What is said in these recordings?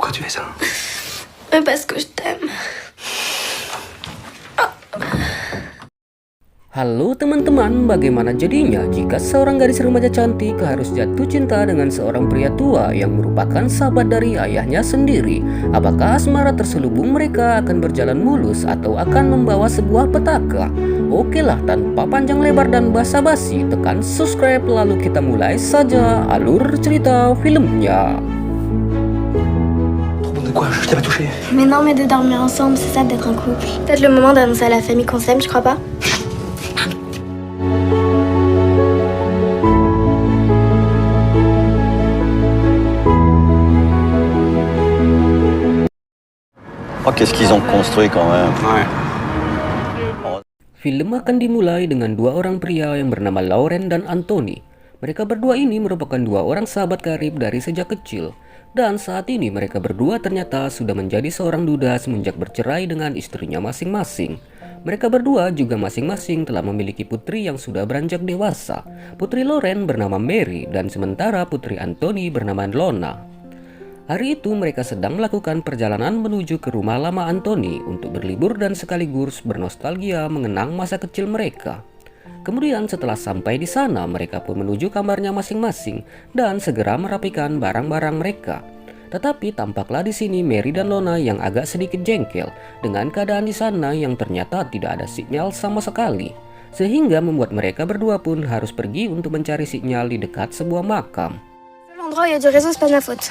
Pourquoi tu fais ça? Parce que je t'aime. Halo teman-teman, bagaimana jadinya jika seorang gadis remaja cantik harus jatuh cinta dengan seorang pria tua yang merupakan sahabat dari ayahnya sendiri? Apakah asmara terselubung mereka akan berjalan mulus atau akan membawa sebuah petaka? Oke lah, tanpa panjang lebar dan basa-basi, tekan subscribe lalu kita mulai saja alur cerita filmnya. Trop bon de quoi? Je t'ai pas touché. Mais non, mais de dormir ensemble, c'est ça d'être un couple. Peut-être le moment d'annoncer à la famille qu'on s'aime, je crois pas? Oh, qu'est-ce qu'ils ont construit quand même. Ouais. Film akan dimulai dengan dua orang pria yang bernama Lauren dan Anthony. Mereka berdua ini merupakan dua orang sahabat karib dari sejak kecil. Dan saat ini mereka berdua ternyata sudah menjadi seorang duda semenjak bercerai dengan istrinya masing-masing. Mereka berdua juga masing-masing telah memiliki putri yang sudah beranjak dewasa. Putri Lauren bernama Mary dan sementara putri Anthony bernama Lona. Hari itu mereka sedang melakukan perjalanan menuju ke rumah lama Anthony untuk berlibur dan sekaligus bernostalgia mengenang masa kecil mereka. Kemudian setelah sampai di sana, mereka pun menuju kamarnya masing-masing dan segera merapikan barang-barang mereka. Tetapi tampaklah di sini Mary dan Lona yang agak sedikit jengkel dengan keadaan di sana yang ternyata tidak ada sinyal sama sekali. Sehingga membuat mereka berdua pun harus pergi untuk mencari sinyal di dekat sebuah makam. L'endroit où il y a du réseau, c'est pas de ma faute.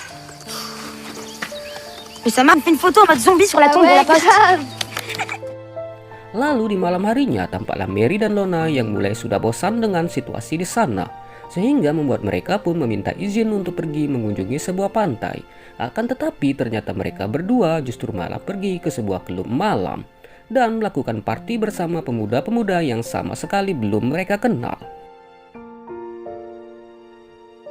Mais ça m'a fait une photo en mode zombie sur la tombe de la poste. Lalu di malam harinya tampaklah Mary dan Lona yang mulai sudah bosan dengan situasi di sana, sehingga membuat mereka pun meminta izin untuk pergi mengunjungi sebuah pantai. Akan tetapi ternyata mereka berdua justru malah pergi ke sebuah klub malam dan melakukan party bersama pemuda-pemuda yang sama sekali belum mereka kenal.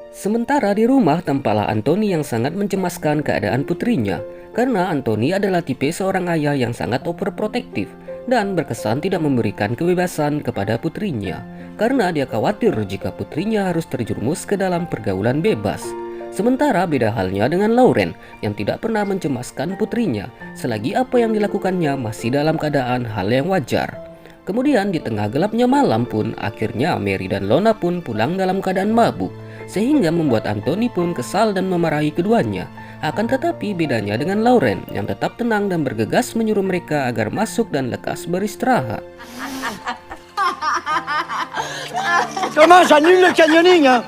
Sementara di rumah tampaklah Anthony yang sangat mencemaskan keadaan putrinya, karena Anthony adalah tipe seorang ayah yang sangat overprotective dan berkesan tidak memberikan kebebasan kepada putrinya, karena dia khawatir jika putrinya harus terjerumus ke dalam pergaulan bebas. Sementara beda halnya dengan Lauren yang tidak pernah mencemaskan putrinya selagi apa yang dilakukannya masih dalam keadaan hal yang wajar. Kemudian di tengah gelapnya malam pun akhirnya Mary dan Lona pun pulang dalam keadaan mabuk, sehingga membuat Anthony pun kesal dan memarahi keduanya. Akan tetapi bedanya dengan Lauren yang tetap tenang dan bergegas menyuruh mereka agar masuk dan lekas beristirahat. Comment j'annule le canyoning hein?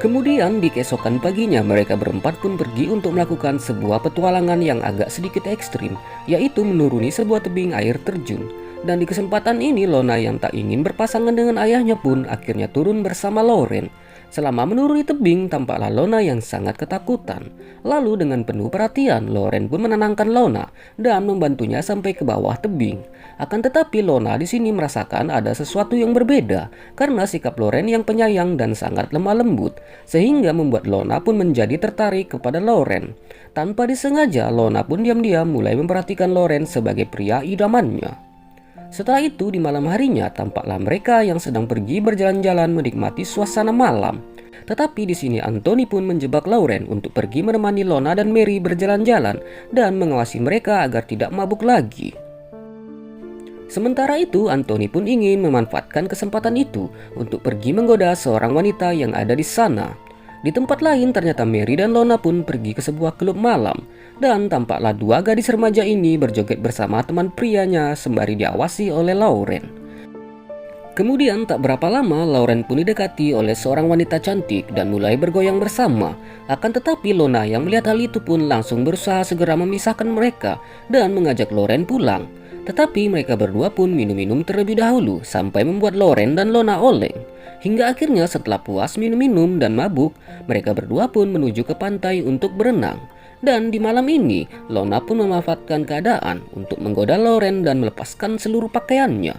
Kemudian di keesokan paginya mereka berempat pun pergi untuk melakukan sebuah petualangan yang agak sedikit ekstrim, yaitu menuruni sebuah tebing air terjun. Dan di kesempatan ini Lona yang tak ingin berpasangan dengan ayahnya pun akhirnya turun bersama Lauren. Selama menuruni tebing tampaklah Lona yang sangat ketakutan. Lalu dengan penuh perhatian Lauren pun menenangkan Lona dan membantunya sampai ke bawah tebing. Akan tetapi Lona di sini merasakan ada sesuatu yang berbeda karena sikap Lauren yang penyayang dan sangat lemah lembut, sehingga membuat Lona pun menjadi tertarik kepada Lauren. Tanpa disengaja Lona pun diam-diam mulai memperhatikan Lauren sebagai pria idamannya. Setelah itu di malam harinya tampaklah mereka yang sedang pergi berjalan-jalan menikmati suasana malam. Tetapi di sini Anthony pun menjebak Lauren untuk pergi menemani Lona dan Mary berjalan-jalan dan mengawasi mereka agar tidak mabuk lagi. Sementara itu Anthony pun ingin memanfaatkan kesempatan itu untuk pergi menggoda seorang wanita yang ada di sana. Di tempat lain ternyata Mary dan Lona pun pergi ke sebuah klub malam dan tampaklah dua gadis remaja ini berjoget bersama teman prianya sembari diawasi oleh Lauren. Kemudian tak berapa lama Lauren pun didekati oleh seorang wanita cantik dan mulai bergoyang bersama. Akan tetapi Lona yang melihat hal itu pun langsung berusaha segera memisahkan mereka dan mengajak Lauren pulang. Tetapi mereka berdua pun minum-minum terlebih dahulu sampai membuat Lauren dan Lona oleng. Hingga akhirnya setelah puas minum-minum dan mabuk, mereka berdua pun menuju ke pantai untuk berenang. Dan di malam ini, Lona pun memanfaatkan keadaan untuk menggoda Lauren dan melepaskan seluruh pakaiannya.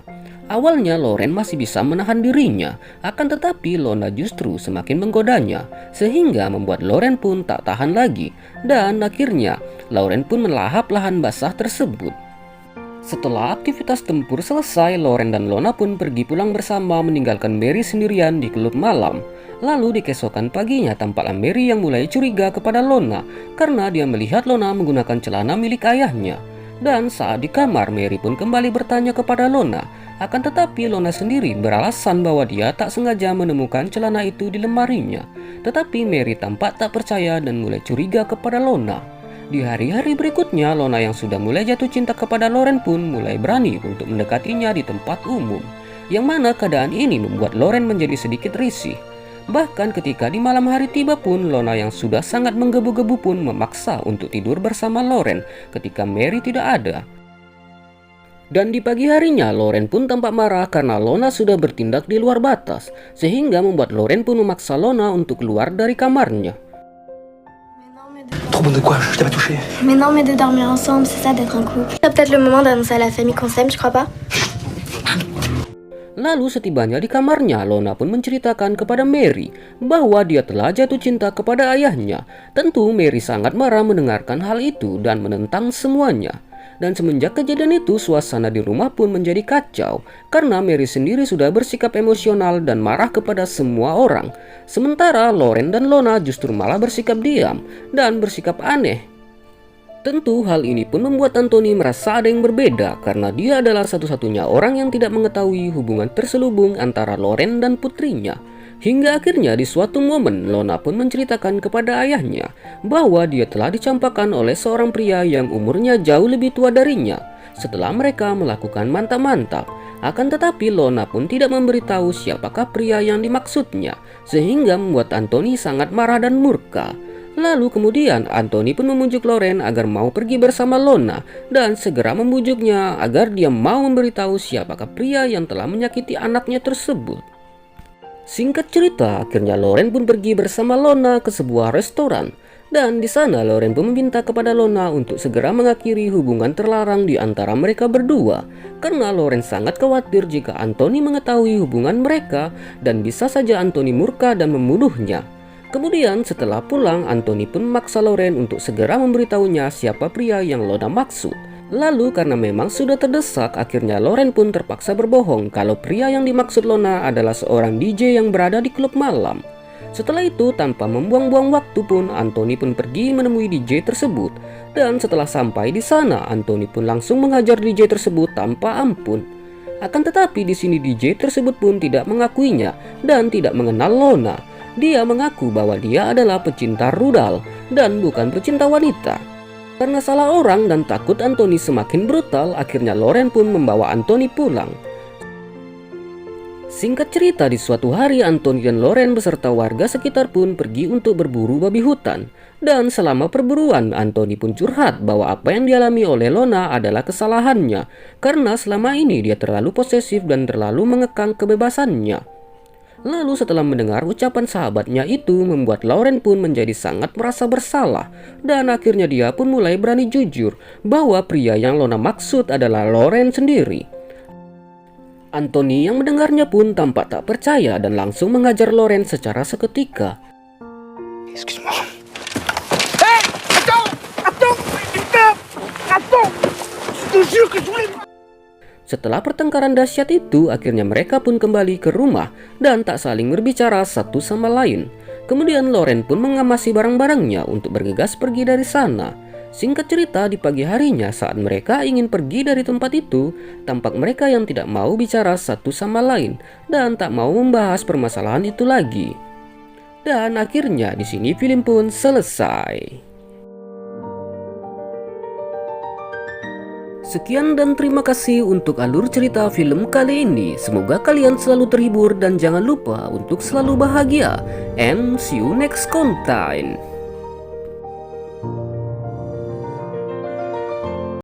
Awalnya Lauren masih bisa menahan dirinya, akan tetapi Lona justru semakin menggodanya, sehingga membuat Lauren pun tak tahan lagi. Dan akhirnya, Lauren pun melahap lahan basah tersebut. Setelah aktivitas tempur selesai, Loren dan Lona pun pergi pulang bersama meninggalkan Mary sendirian di klub malam. Lalu di keesokan paginya tampaklah Mary yang mulai curiga kepada Lona karena dia melihat Lona menggunakan celana milik ayahnya. Dan saat di kamar, Mary pun kembali bertanya kepada Lona. Akan tetapi Lona sendiri beralasan bahwa dia tak sengaja menemukan celana itu di lemarinya. Tetapi Mary tampak tak percaya dan mulai curiga kepada Lona. Di hari-hari berikutnya, Lona yang sudah mulai jatuh cinta kepada Loren pun mulai berani untuk mendekatinya di tempat umum. Yang mana keadaan ini membuat Loren menjadi sedikit risih. Bahkan ketika di malam hari tiba pun, Lona yang sudah sangat menggebu-gebu pun memaksa untuk tidur bersama Loren ketika Mary tidak ada. Dan di pagi harinya, Loren pun tampak marah karena Lona sudah bertindak di luar batas, sehingga membuat Loren pun memaksa Lona untuk keluar dari kamarnya. Trop bon de quoi? Je t'ai pas touché. Mais non, mais de dormir ensemble, c'est ça d'être un couple. C'est peut-être le moment d'annoncer à la famille qu'on s'aime, tu crois pas? Lalu setibanya di kamarnya, Lona pun menceritakan kepada Mary bahwa dia telah jatuh cinta kepada ayahnya. Tentu Mary sangat marah mendengarkan hal itu dan menentang semuanya. Dan semenjak kejadian itu, suasana di rumah pun menjadi kacau karena Mary sendiri sudah bersikap emosional dan marah kepada semua orang. Sementara Loren dan Lona justru malah bersikap diam dan bersikap aneh. Tentu hal ini pun membuat Anthony merasa ada yang berbeda karena dia adalah satu-satunya orang yang tidak mengetahui hubungan terselubung antara Loren dan putrinya. Hingga akhirnya di suatu momen, Lona pun menceritakan kepada ayahnya bahwa dia telah dicampakkan oleh seorang pria yang umurnya jauh lebih tua darinya setelah mereka melakukan mantap-mantap. Akan tetapi Lona pun tidak memberitahu siapakah pria yang dimaksudnya, sehingga membuat Anthony sangat marah dan murka. Lalu kemudian Anthony pun membujuk Loren agar mau pergi bersama Lona dan segera membujuknya agar dia mau memberitahu siapakah pria yang telah menyakiti anaknya tersebut. Singkat cerita, akhirnya Loren pun pergi bersama Lona ke sebuah restoran. Dan di sana Loren pun meminta kepada Lona untuk segera mengakhiri hubungan terlarang di antara mereka berdua. Karena Loren sangat khawatir jika Anthony mengetahui hubungan mereka dan bisa saja Anthony murka dan membunuhnya. Kemudian setelah pulang, Anthony pun memaksa Loren untuk segera memberitahunya siapa pria yang Lona maksud. Lalu karena memang sudah terdesak, akhirnya Loren pun terpaksa berbohong kalau pria yang dimaksud Lona adalah seorang DJ yang berada di klub malam. Setelah itu, tanpa membuang-buang waktu pun, Anthony pun pergi menemui DJ tersebut. Dan setelah sampai di sana, Anthony pun langsung menghajar DJ tersebut tanpa ampun. Akan tetapi di sini DJ tersebut pun tidak mengakuinya dan tidak mengenal Lona. Dia mengaku bahwa dia adalah pecinta rudal dan bukan pecinta wanita. Karena salah orang dan takut Anthony semakin brutal, akhirnya Loren pun membawa Anthony pulang. Singkat cerita, di suatu hari Anthony dan Loren beserta warga sekitar pun pergi untuk berburu babi hutan. Dan selama perburuan, Anthony pun curhat bahwa apa yang dialami oleh Lona adalah kesalahannya. Karena selama ini dia terlalu posesif dan terlalu mengekang kebebasannya. Lalu setelah mendengar ucapan sahabatnya itu, membuat Loren pun menjadi sangat merasa bersalah. Dan akhirnya dia pun mulai berani jujur bahwa pria yang Lona maksud adalah Loren sendiri. Anthony yang mendengarnya pun tampak tak percaya dan langsung menghajar Loren secara seketika. Excuse-moi. Hé! Attends! Attends! Je te jure que je voulais... Setelah pertengkaran dahsyat itu, akhirnya mereka pun kembali ke rumah dan tak saling berbicara satu sama lain. Kemudian Loren pun mengamasi barang-barangnya untuk bergegas pergi dari sana. Singkat cerita, di pagi harinya saat mereka ingin pergi dari tempat itu, tampak mereka yang tidak mau bicara satu sama lain dan tak mau membahas permasalahan itu lagi. Dan akhirnya di sini film pun selesai. Sekian dan terima kasih untuk alur cerita film kali ini. Semoga kalian selalu terhibur dan jangan lupa untuk selalu bahagia. And see you next content.